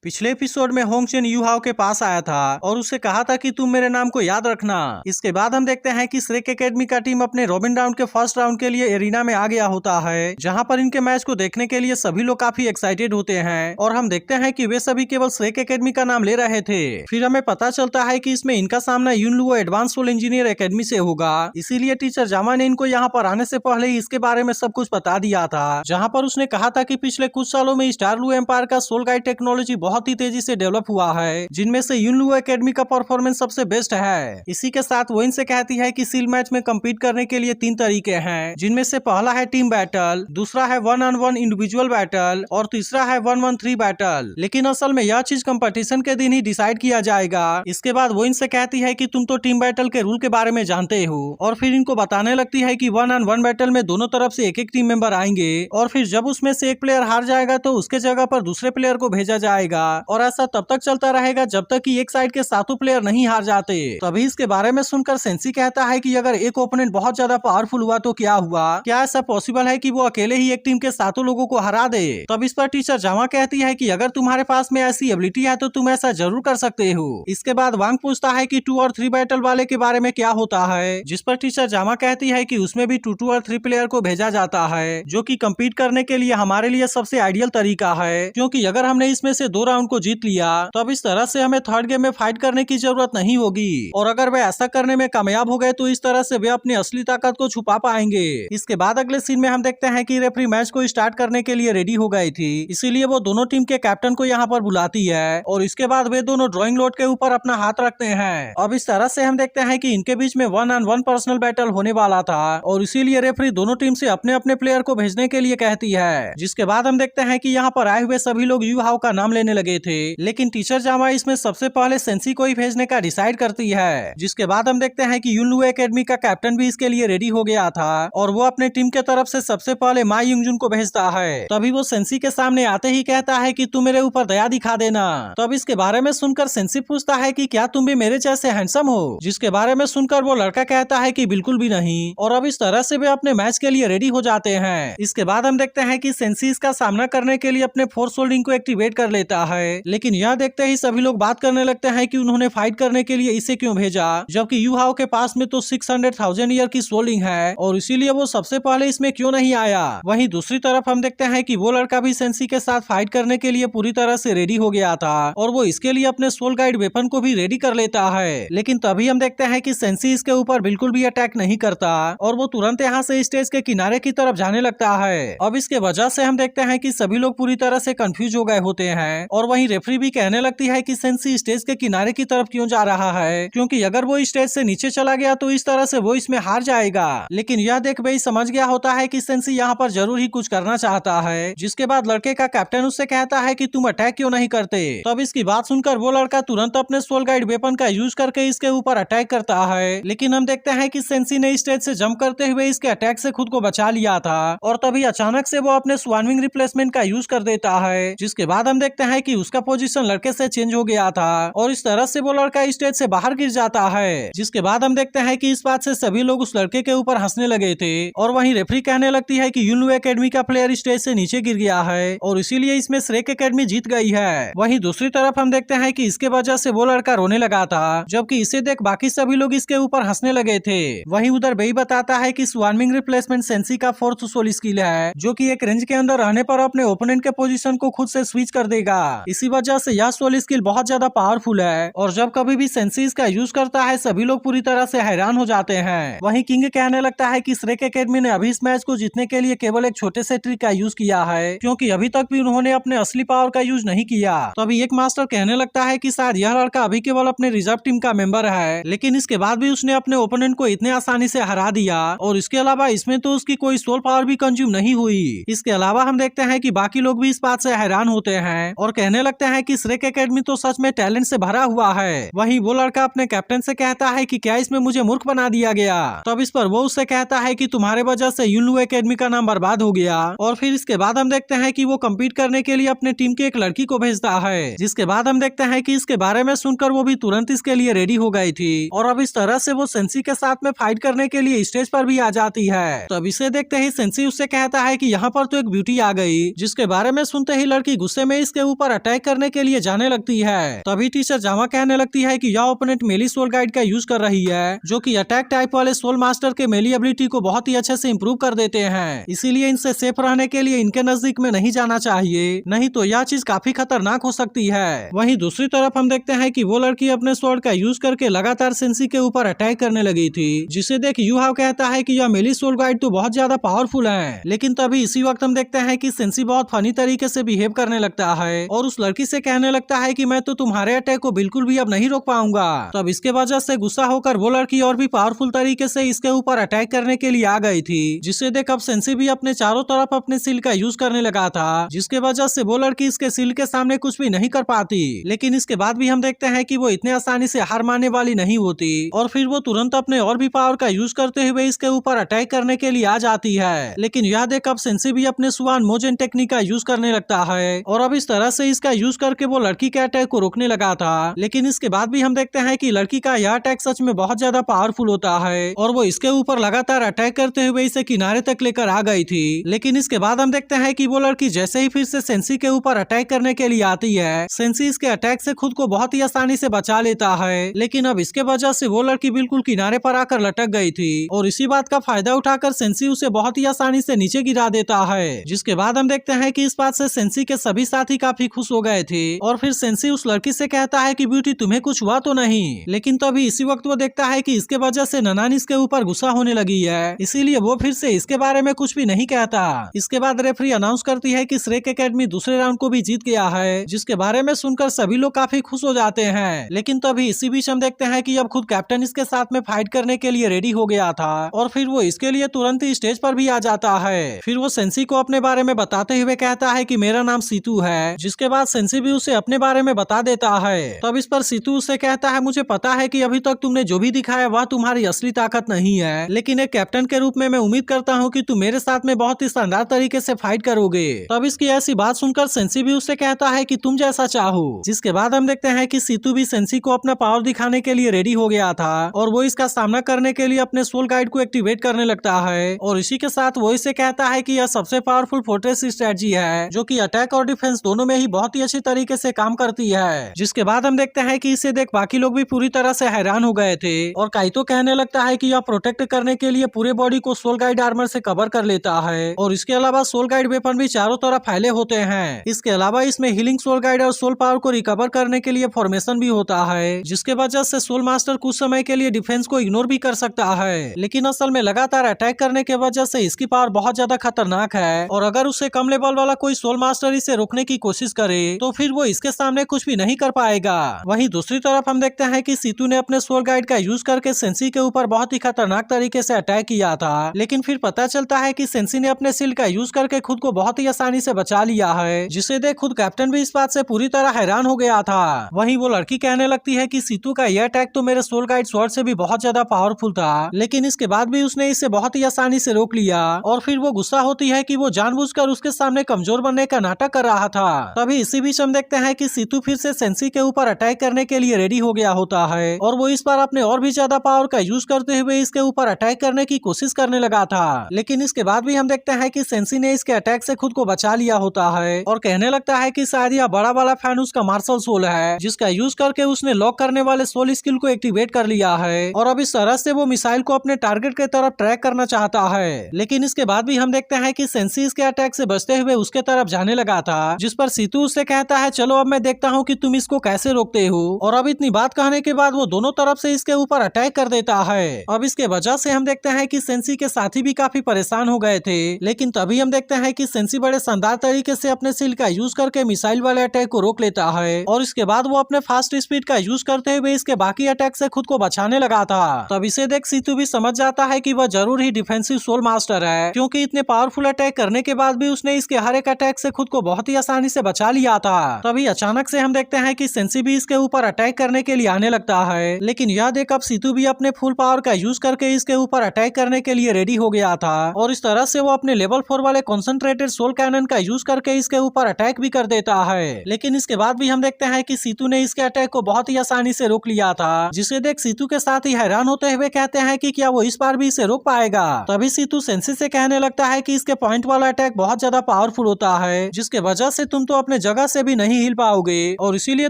पिछले एपिसोड में Hong chain you हाओ के पास आया था और उसे कहा था कि तुम मेरे नाम को याद रखना। इसके बाद हम देखते हैं कि श्रेक एकेडमी का टीम अपने रॉबिन राउंड के फर्स्ट राउंड के लिए एरिना में आ गया होता है, जहां पर इनके मैच को देखने के लिए सभी लोग काफी एक्साइटेड होते हैं और हम देखते हैं कि वे सभी केवल श्रेक एकेडमी का नाम ले रहे थे। फिर हमें पता चलता है कि इसमें इनका सामना यूनलुओ एडवांस सोल इंजीनियर एकेडमी से होगा, इसीलिए टीचर जामा ने इनको यहाँ पर आने से पहले ही इसके बारे में सब कुछ बता दिया था, जहाँ पर उसने कहा था कि पिछले कुछ सालों में स्टारलू एम्पायर का सोल गाइड टेक्नोलॉजी बहुत ही तेजी से डेवलप हुआ है, जिनमें से यूनलुओ एकेडमी का परफॉर्मेंस सबसे बेस्ट है। इसी के साथ वो इनसे कहती है कि सील मैच में कम्पीट करने के लिए 3 तरीके हैं, जिनमें से पहला है टीम बैटल, दूसरा है 1-on-1 इंडिविजुअल बैटल और तीसरा है 1-1-3 बैटल। लेकिन असल में यह चीज कंपटीशन के दिन ही डिसाइड किया जाएगा। इसके बाद वो इनसे कहती है कि तुम तो टीम बैटल के रूल के बारे में जानते हो और फिर इनको बताने लगती है कि 1-on-1 बैटल में दोनों तरफ से एक टीम मेंबर आएंगे और फिर जब उसमें से एक प्लेयर हार जाएगा तो उसके जगह पर दूसरे प्लेयर को भेजा जाएगा और ऐसा तब तक चलता रहेगा जब तक कि एक साइड के सातों प्लेयर नहीं हार जाते। तभी इसके बारे में सुनकर सेंसी कहता है कि अगर एक ओपोनेंट बहुत ज्यादा पावरफुल हुआ तो क्या हुआ, क्या ऐसा पॉसिबल है कि वो अकेले ही एक टीम के सातों लोगों को हरा दे। तब इस पर टीचर जामा कहती है कि अगर तुम्हारे पास में ऐसी एबिलिटी है तो तुम ऐसा जरूर कर सकते हो। इसके बाद वांग पूछता है कि 2 और 3 बैटल वाले के बारे में क्या होता है, जिस पर टीचर जामा कहती है कि उसमें भी 2 और 3 प्लेयर को भेजा जाता है, जो कि कम्पीट करने के लिए हमारे लिए सबसे आइडियल तरीका है, क्योंकि अगर हमने इसमें से 2 राउंड को जीत लिया तब इस तरह से हमें थर्ड गेम में फाइट करने की जरूरत नहीं होगी और अगर वे ऐसा करने में कामयाब हो गए तो इस तरह से वे अपनी असली ताकत को छुपा पाएंगे। इसके बाद अगले सीन में हम देखते हैं कि रेफरी मैच को स्टार्ट करने के लिए रेडी हो गई थी, इसीलिए वो दोनों टीम के कैप्टन को यहाँ पर बुलाती है और इसके बाद वे दोनों ड्राइंग लोड के ऊपर अपना हाथ रखते हैं। अब इस तरह से हम देखते हैं कि इनके बीच में 1-on-1 पर्सनल बैटल होने वाला था और इसीलिए रेफरी दोनों टीम से अपने अपने प्लेयर को भेजने के लिए कहती है। जिसके बाद हम देखते हैं कि यहाँ पर आए हुए सभी लोग यू हाओ का नाम लेने लगे थे, लेकिन टीचर जामा इसमें सबसे पहले सेंसी को ही भेजने का डिसाइड करती है। जिसके बाद हम देखते हैं कि यूनलुओ एकेडमी का कैप्टन भी इसके लिए रेडी हो गया था और वो अपने टीम के तरफ से सबसे पहले मा युंगजुन को भेजता है। तभी वो सेंसी के सामने आते ही कहता है कि तुम मेरे ऊपर दया दिखा देना। तब इसके बारे में सुनकर सेंसी पूछता है कि क्या तुम भी मेरे जैसे हैंडसम हो, जिसके बारे में सुनकर वो लड़का कहता है कि बिल्कुल भी नहीं और अब इस तरह से वे अपने मैच के लिए रेडी हो जाते हैं। इसके बाद हम देखते हैं कि सेंसी इसका सामना करने के लिए अपने फोर्स होल्डिंग को एक्टिवेट कर लेता है, लेकिन यह देखते ही सभी लोग बात करने लगते हैं कि उन्होंने फाइट करने के लिए इसे क्यों भेजा, जबकि यू हाओ के पास में तो 600,000 ईयर की सोल्डिंग है और इसीलिए वो सबसे पहले इसमें क्यों नहीं आया। वहीं दूसरी तरफ हम देखते हैं कि वो लड़का भी सेंसी के साथ फाइट करने के लिए पूरी तरह से रेडी हो गया था और वो इसके लिए अपने सोल गाइड वेपन को भी रेडी कर लेता है, लेकिन तभी हम देखते हैं कि सेंसी इसके ऊपर बिल्कुल भी अटैक नहीं करता और वो तुरंत यहाँ से स्टेज के किनारे की तरफ जाने लगता है। अब इसके वजह से हम देखते हैं कि सभी लोग पूरी तरह से कंफ्यूज हो गए होते हैं और वहीं रेफरी भी कहने लगती है कि सेंसी स्टेज के किनारे की तरफ क्यों जा रहा है, क्योंकि अगर वो स्टेज से नीचे चला गया तो इस तरह से वो इसमें हार जाएगा। लेकिन यह देख वही समझ गया होता है कि सेंसी यहाँ पर जरूर ही कुछ करना चाहता है। जिसके बाद लड़के का कैप्टन उससे कहता है कि तुम अटैक क्यों नहीं करते। तब इसकी बात सुनकर वो लड़का तुरंत अपने सोल गाइड वेपन का यूज करके इसके ऊपर अटैक करता है, लेकिन हम देखते हैं कि सेंसी ने स्टेज से जंप करते हुए इसके अटैक से खुद को बचा लिया था और तभी अचानक से वो अपने स्वानविंग रिप्लेसमेंट का यूज कर देता है। जिसके बाद हम देखते हैं कि उसका पोजीशन लड़के से चेंज हो गया था और इस तरह से वो लड़का स्टेज से बाहर गिर जाता है। जिसके बाद हम देखते हैं कि इस बात से सभी लोग उस लड़के के ऊपर हंसने लगे थे और वहीं रेफरी कहने लगती है कि यूनलुओ एकेडमी का प्लेयर स्टेज से नीचे गिर गया है और इसीलिए इसमें श्रेक एकेडमी जीत गई है। वहीं दूसरी तरफ हम देखते हैं कि इसके वजह से वो लड़का रोने लगा था, जबकि इसे देख बाकी सभी लोग इसके ऊपर हंसने लगे थे। वहीं उधर बेई बताता है कि स्वार्मिंग रिप्लेसमेंट सेंसी का 4th सोल स्किल है, जो कि एक रेंज के अंदर रहने पर अपने ओपोनेंट के पोजीशन को खुद से स्विच कर देगा। इसी वजह से यह सोल स्किल बहुत ज्यादा पावरफुल है और जब कभी भी सेंसी इसका यूज करता है सभी लोग पूरी तरह से हैरान हो जाते हैं। वहीं किंग कहने लगता है कि श्रेक एकेडमी ने अभी इस मैच को जीतने के लिए केवल एक छोटे से ट्रिक का यूज किया है, क्योंकि अभी तक भी उन्होंने अपने असली पावर का यूज नहीं किया। तो अभी एक मास्टर कहने लगता है कि शायद यह लड़का अभी केवल अपने रिजर्व टीम का मेंबर है, लेकिन इसके बाद भी उसने अपने ओपोनेंट को इतने आसानी से हरा दिया और इसके अलावा इसमें तो उसकी कोई सोल पावर भी कंज्यूम नहीं हुई। इसके अलावा हम देखते हैं कि बाकी लोग भी इस बात से हैरान होते हैं और कहने लगते हैं कि श्रेक एकेडमी तो सच में टैलेंट से भरा हुआ है। वहीं वो लड़का अपने कैप्टन से कहता है कि क्या इसमें मुझे मूर्ख बना दिया गया। तब इस पर वो उससे कहता है कि तुम्हारे वजह से यूनलुओ एकेडमी का नाम बर्बाद हो गया और फिर इसके बाद हम देखते हैं कि वो कम्पीट करने के लिए अपने टीम की एक लड़की को भेजता है। जिसके बाद हम देखते हैं कि इसके बारे में सुनकर वो भी तुरंत इसके लिए रेडी हो गई थी और अब इस तरह से वो सेंसी के साथ में फाइट करने के लिए स्टेज पर भी आ जाती है। तब इसे देखते ही सेंसी उससे कहता है कि यहाँ पर तो एक ब्यूटी आ गई, जिसके बारे में सुनते ही लड़की गुस्से में इसके ऊपर ऊपर अटैक करने के लिए जाने लगती है। तभी टीचर जावा कहने लगती है कि यह ओपोनेंट मेली सोल गाइड का यूज कर रही है, जो कि अटैक टाइप वाले सोल मास्टर के मेली एबिलिटी को बहुत ही अच्छे से इम्प्रूव कर देते हैं। इसीलिए इनसे सेफ रहने के लिए इनके नजदीक में नहीं जाना चाहिए, नहीं तो यह चीज काफी खतरनाक हो सकती है। वहीं दूसरी तरफ हम देखते हैं कि वो लड़की अपने स्वॉर्ड का यूज करके लगातार सेंसी के ऊपर अटैक करने लगी थी, जिसे देख यू हाव कहता है कि यह मेली सोल गाइड तो बहुत ज्यादा पावरफुल है। लेकिन तभी इसी वक्त हम देखते हैं कि सेंसी बहुत फनी तरीके से बिहेव करने लगता है और उस लड़की से कहने लगता है कि मैं तो तुम्हारे अटैक को बिल्कुल भी अब नहीं रोक पाऊंगा। तब इसके वजह से गुस्सा होकर वो लड़की और भी पावरफुल तरीके से इसके ऊपर अटैक करने के लिए आ गई थी, जिसे देख अब सेंसी भी अपने चारों तरफ अपने सील का यूज करने लगा था, जिसके वजह से वो लड़की इसके सील के सामने कुछ भी नहीं कर पाती। लेकिन इसके बाद भी हम देखते हैं कि वो इतने आसानी से हार मानने वाली नहीं होती और फिर वो तुरंत अपने और भी पावर का यूज करते हुए इसके ऊपर अटैक करने के लिए आ जाती है। लेकिन यह देख अब सेंसी भी अपने सुआन मोजन टेक्निक का यूज करने लगता है और अब इस तरह से इसका यूज करके वो लड़की के अटैक को रोकने लगा था। लेकिन इसके बाद भी हम देखते हैं कि लड़की का यह अटैक सच में बहुत ज्यादा पावरफुल होता है और वो इसके ऊपर लगातार अटैक करते हुए इसे किनारे तक लेकर आ गई थी। लेकिन इसके बाद हम देखते हैं कि वो लड़की जैसे ही फिर से सेंसी के ऊपर अटैक करने के लिए आती है, सेंसी इसके अटैक से खुद को बहुत ही आसानी से बचा लेता है। लेकिन अब इसके वजह से वो लड़की बिल्कुल किनारे पर आकर लटक गई थी और इसी बात का फायदा उठाकर सेंसी उसे बहुत ही आसानी से नीचे गिरा देता है। जिसके बाद हम देखते हैं कि इस बात से सेंसी के सभी साथी काफी खुश हो गए थे और फिर सेंसी उस लड़की से कहता है कि ब्यूटी तुम्हें कुछ हुआ तो नहीं। लेकिन तभी इसी वक्त वो देखता है कि इसके वजह से ननानी इसके ऊपर गुस्सा होने लगी है, इसीलिए वो फिर से इसके बारे में कुछ भी नहीं कहता। इसके बाद रेफरी अनाउंस करती है कि श्रेक एकेडमी दूसरे राउंड को भी जीत गया है, जिसके बारे में सुनकर सभी लोग काफी खुश हो जाते हैं। लेकिन तभी इसी बीच हम देखते हैं कि अब खुद कैप्टन इसके साथ में फाइट करने के लिए रेडी हो गया था और फिर वो इसके लिए तुरंत ही स्टेज पर भी आ जाता है। फिर वो सेंसी को अपने बारे में बताते हुए कहता है कि मेरा नाम सीतू है, जिसके बाद सेंसी भी उसे अपने बारे में बता देता है। तब इस पर सीतू उससे कहता है मुझे पता है कि अभी तक तुमने जो भी दिखाया वह तुम्हारी असली ताकत नहीं है, लेकिन एक कैप्टन के रूप में मैं उम्मीद करता हूँ कि तुम मेरे साथ में बहुत ही शानदार तरीके से फाइट करोगे। तब इसकी ऐसी बात सुनकर सेंसी भी उससे कहता है कि तुम जैसा चाहो। जिसके बाद हम देखते हैं कि सीतू भी सेंसी को अपना पावर दिखाने के लिए रेडी हो गया था और वो इसका सामना करने के लिए अपने सोल गाइड को एक्टिवेट करने लगता है और इसी के साथ वो इसे कहता है कि यह सबसे पावरफुल फोर्ट्रेस स्ट्रेटजी है, जो कि अटैक और डिफेंस दोनों में ही बहुत ही अच्छी तरीके से काम करती है। जिसके बाद हम देखते हैं कि इसे देख बाकी लोग भी पूरी तरह से हैरान हो गए थे और काइतो कहने लगता है कि यह प्रोटेक्ट करने के लिए पूरे बॉडी को सोल गाइड आर्मर से कवर कर लेता है और इसके अलावा सोल गाइड वेपन भी चारों तरफ फैले होते हैं। इसके अलावा इसमें हीलिंग सोल गाइड और सोल पावर को रिकवर करने के लिए फॉर्मेशन भी होता है, जिसके वजह से सोल मास्टर कुछ समय के लिए डिफेंस को इग्नोर भी कर सकता है। लेकिन असल में लगातार अटैक करने के वजह से इसकी पावर बहुत ज्यादा खतरनाक है और अगर उससे कम लेवल वाला कोई सोल मास्टर इसे रोकने की कोशिश करे तो फिर वो इसके सामने कुछ भी नहीं कर पाएगा। वहीं दूसरी तरफ हम देखते हैं कि सीतू ने अपने सोल गाइड का यूज करके सेंसी के ऊपर बहुत ही खतरनाक तरीके से अटैक किया था, लेकिन फिर पता चलता है कि सेंसी ने अपने सील का यूज करके खुद को बहुत ही आसानी से बचा लिया है, जिसे देख खुद कैप्टन भी इस बात से पूरी तरह हैरान हो गया था। वहीं वो लड़की कहने लगती है कि सीतू का यह अटैक तो मेरे सोल गाइड स्वॉर्ड से भी बहुत ज्यादा पावरफुल था, लेकिन इसके बाद भी उसने इसे बहुत ही आसानी से रोक लिया और फिर वो गुस्सा होती है कि वो जानबूझकर उसके सामने कमजोर बनने का नाटक कर रहा था। तभी इसी बीच हम देखते हैं कि सीतू फिर से सेंसी के ऊपर अटैक करने के लिए रेडी हो गया होता है और वो इस बार अपने और भी ज्यादा पावर का यूज करते हुए इसके ऊपर अटैक करने की कोशिश करने लगा था। लेकिन इसके बाद भी हम देखते हैं कि सेंसी ने इसके अटैक से खुद को बचा लिया होता है और कहने लगता है कि शायद यह बड़ा वाला फैन उसका मार्शल सोल है, जिसका यूज करके उसने लॉक करने वाले सोल स्किल को एक्टिवेट कर लिया है और अब इस तरह से वो मिसाइल को अपने टारगेट के तरफ ट्रैक करना चाहता है। लेकिन इसके बाद भी हम देखते हैं कि सेंसी इसके अटैक से बचते हुए उसके तरफ जाने लगा था, जिस पर सीतू उससे कहता है चलो अब मैं देखता हूँ कि तुम इसको कैसे रोकते हो। और अब इतनी बात कहने के बाद वो दोनों तरफ से इसके ऊपर अटैक कर देता है। अब इसके वजह से हम देखते हैं कि सेंसी के साथी भी काफी परेशान हो गए थे, लेकिन तभी हम देखते हैं कि सेंसी बड़े शानदार तरीके से अपने सील का यूज करके मिसाइल वाले अटैक को रोक लेता है और इसके बाद वो अपने फास्ट स्पीड का यूज करते हुए इसके बाकी अटैक से खुद को बचाने लगा था। तब इसे देख सीतू भी समझ जाता है कि वह जरूर ही डिफेंसिव सोल मास्टर है, क्योंकि इतने पावरफुल अटैक करने के बाद भी उसने इसके हर एक अटैक से खुद को बहुत ही आसानी से बचा लिया था। तभी अचानक से हम देखते हैं कि सेंसी भी इसके ऊपर अटैक करने के लिए आने लगता है, लेकिन यह देख अब सीतू भी अपने फुल पावर का यूज करके इसके ऊपर अटैक करने के लिए रेडी हो गया था और इस तरह से वो अपने लेवल 4 वाले कॉन्सेंट्रेटेड सोल कैनन का यूज करके इसके ऊपर अटैक भी कर देता है। लेकिन इसके बाद भी हम देखते हैं कि सीतू ने इसके अटैक को बहुत ही आसानी से रोक लिया था, जिसे देख सीतू के साथ ही हैरान होते हुए कहते हैं कि क्या वो इस बार भी इसे रोक पाएगा। तभी सीतू सेंसी से कहने लगता है कि इसके पॉइंट वाला अटैक बहुत ज्यादा पावरफुल होता है, जिसके वजह से तुम तो अपने जगह से भी नहीं हिल पाओगे और इसीलिए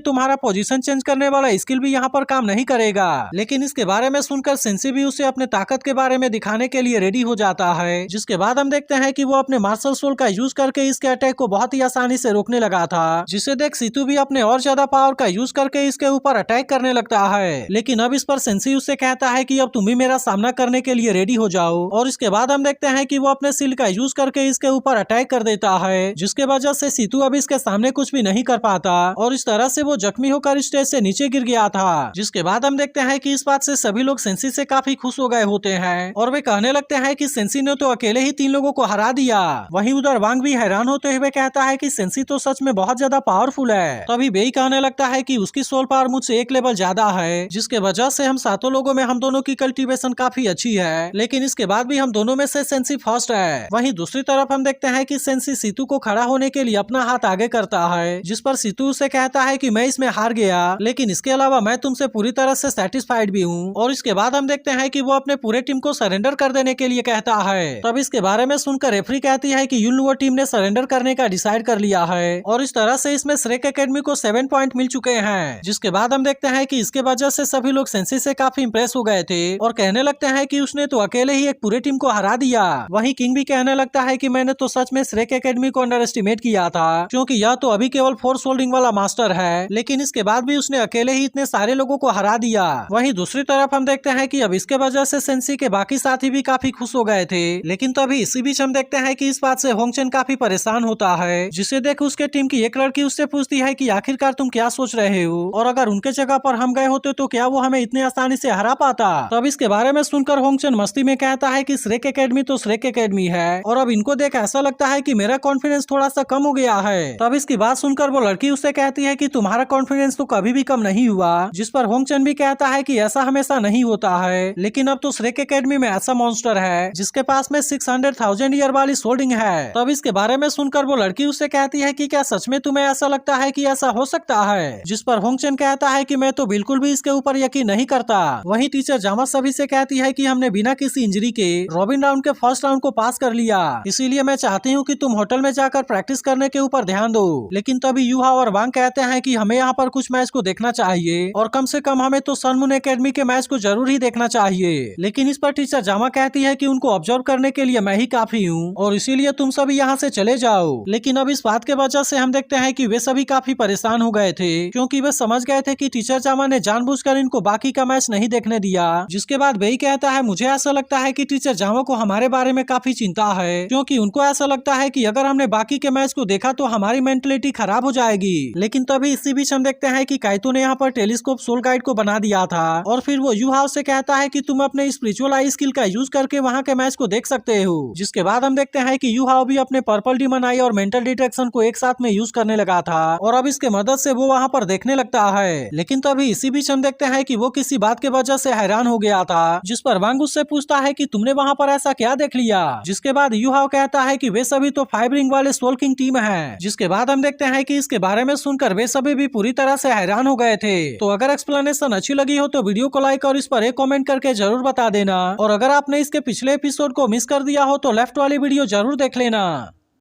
तुम्हारा पोजीशन चेंज करने वाला स्किल भी यहाँ पर काम नहीं करेगा। लेकिन इसके बारे में सुनकर सेंसी भी उसे अपने ताकत के बारे में दिखाने के लिए रेडी हो जाता है, जिसके बाद हम देखते हैं कि वो अपने मार्शल सोल का यूज करके इसके अटैक को बहुत ही आसानी से रोकने लगा था, जिसे देख सीतू भी अपने और ज्यादा पावर का यूज करके इसके ऊपर अटैक करने लगता है। लेकिन अब इस पर सेंसी उससे कहता है कि अब तुम भी मेरा सामना करने के लिए रेडी हो जाओ, और इसके बाद हम देखते हैं कि वो अपने सील का यूज करके इसके ऊपर अटैक कर देता है, जिसके वजह से सीतू अब इसके सामने कुछ भी नहीं कर पाता और इस तरह से वो जख्मी होकर स्टेज से नीचे गिर गया था। जिसके बाद हम देखते हैं कि इस बात से सभी लोग सेंसी से काफी खुश हो गए होते हैं और वे कहने लगते हैं कि सेंसी ने तो अकेले ही 3 लोगों को हरा दिया। वहीं उधर वांग भी हैरान होते हुए कहता है कि सेंसी तो सच में बहुत ज्यादा पावरफुल है। तभी बेई कहने लगता है कि उसकी सोल पावर मुझसे 1 लेवल ज्यादा है, जिसके वजह से हम 7 लोगों में हम दोनों की कल्टीवेशन काफी अच्छी है, लेकिन इसके बाद भी हम दोनों में से सेंसी फर्स्ट है। वहीं दूसरी तरफ हम देखते हैं कि सेंसी सीतू को खड़ा होने के लिए अपना हाथ आगे करता है, जिस पर सीतू उसे कहता है कि मैं इसमें हार गया, लेकिन इसके अलावा मैं तुमसे पूरी तरह से सेटिस्फाइड भी हूँ। और इसके बाद हम देखते हैं कि वो अपने पूरे टीम को सरेंडर कर देने के लिए कहता है। तब इसके बारे में सुनकर रेफरी कहती है कि यूनिवर्स टीम ने सरेंडर करने का डिसाइड कर लिया है और इस तरह से इसमें श्रेक एकेडमी को 7 पॉइंट मिल चुके हैं। जिसके बाद हम देखते हैं कि इसके वजह से सभी लोग सेंसी से काफी इंप्रेस हो गए थे और कहने लगते हैं कि उसने तो अकेले ही एक पूरे टीम को हरा दिया। वहीं किंग भी कहने लगता है कि मैंने तो सच में श्रेक एकेडमी को अंडर एस्टिमेट किया था, क्योंकि यह तो अभी केवल फोर्स होल्डिंग वाला मास्टर है, लेकिन इसके बाद भी उसने अकेले ही इतने सारे लोगों को हरा दिया। वहीं दूसरी तरफ हम देखते हैं कि अब इसके वजह से सेंसी के बाकी साथी भी काफी खुश हो गए थे, लेकिन तभी इसी बीच हम देखते हैं कि इस बात से होंगचेन काफी परेशान होता है, जिसे देख उसके टीम की एक लड़की उससे पूछती है कि आखिरकार तुम क्या सोच रहे हो और अगर उनके जगह पर हम गए होते तो क्या वो हमें इतनी आसानी से हरा पाता। तब इसके बारे में सुनकर होंगचेन मस्ती में कहता है कि श्रेक एकेडमी तो श्रेक एकेडमी है और अब इनको देख ऐसा लगता है कि मेरा कॉन्फिडेंस थोड़ा सा कम हो गया है। तब इसकी बात सुनकर वो लड़की उससे कहती है कि तुम्हारा कॉन्फिडेंस तो कभी भी कम नहीं हुआ, जिस पर होंगचेन भी कहता है कि ऐसा हमेशा नहीं होता है, लेकिन अब तो श्रेक एकेडमी में ऐसा मॉन्स्टर है जिसके पास में 600,000 ईयर वाली सोल्डिंग है। तब इसके बारे में सुनकर वो लड़की उससे कहती है कि क्या सच में तुम्हें ऐसा लगता है कि ऐसा हो सकता है, जिस पर होंगचेन कहता है कि मैं तो बिल्कुल भी इसके ऊपर यकीन नहीं करता। वहीं टीचर जामा सभी से कहती है कि हमने बिना किसी इंजरी के रॉबिन राउंड के फर्स्ट राउंड को पास कर लिया, इसीलिए मैं चाहती हूँ कि तुम होटल में जाकर प्रैक्टिस करने के ऊपर ध्यान दो। लेकिन तभी यूहा और वांग कहते हैं कि हमें यहाँ पर कुछ मैच को देखना चाहिए और कम से कम हमें तो सन मून एकेडमी के मैच को जरूर ही देखना चाहिए। लेकिन इस पर टीचर जामा कहती है कि उनको ऑब्जर्व करने के लिए मैं ही काफी हूँ और इसीलिए तुम सभी यहाँ से चले जाओ। लेकिन अब इस बात के वजह से हम देखते हैं कि वे सभी काफी परेशान हो गए थे, क्योंकि वे समझ गए थे कि टीचर जामा ने जानबूझकर इनको बाकी का मैच नहीं देखने दिया। जिसके बाद बेई कहता है मुझे ऐसा लगता है कि टीचर जामा को हमारे बारे में काफी चिंता है, क्योंकि उनको ऐसा लगता है कि अगर हमने बाकी के मैच को देखा तो हमारी मेंटलिटी खराब हो जाएगी। लेकिन तभी इसी बीच हम देखते हैं कि काइतो ने यहाँ पर टेलीस्कोप सोल गाइड को बना दिया था और फिर वो यूहाओ से कहता है कि तुम अपने स्पिरिचुअल आई स्किल का यूज करके वहाँ के मैच को देख सकते हो। जिसके बाद हम देखते हैं कि यूहाओ भी अपने पर्पल डीमन आई और मेंटल डिटेक्शन को एक साथ में यूज करने लगा था और अब इसके मदद से वो वहाँ पर देखने लगता है। लेकिन तभी इसी बीच हम देखते हैं कि वो किसी बात के वजह से हैरान हो गया था, जिस पर वांग उससे पूछता है कि तुमने वहाँ पर ऐसा क्या देख लिया। जिसके बाद यूहाओ कहता है कि वे सभी तो 5 रिंग वाले सोल किंग टीम है। जिसके बाद हम देखते हैं कि इसके बारे में सुनकर वे सभी भी पूरी तरह से हैरान हो गए थे। तो अगर एक्सप्लेनेशन अच्छी लगी हो तो वीडियो को लाइक और इस पर एक कमेंट करके जरूर बता देना, और अगर आपने इसके पिछले एपिसोड को मिस कर दिया हो तो लेफ्ट वाली वीडियो जरूर देख लेना।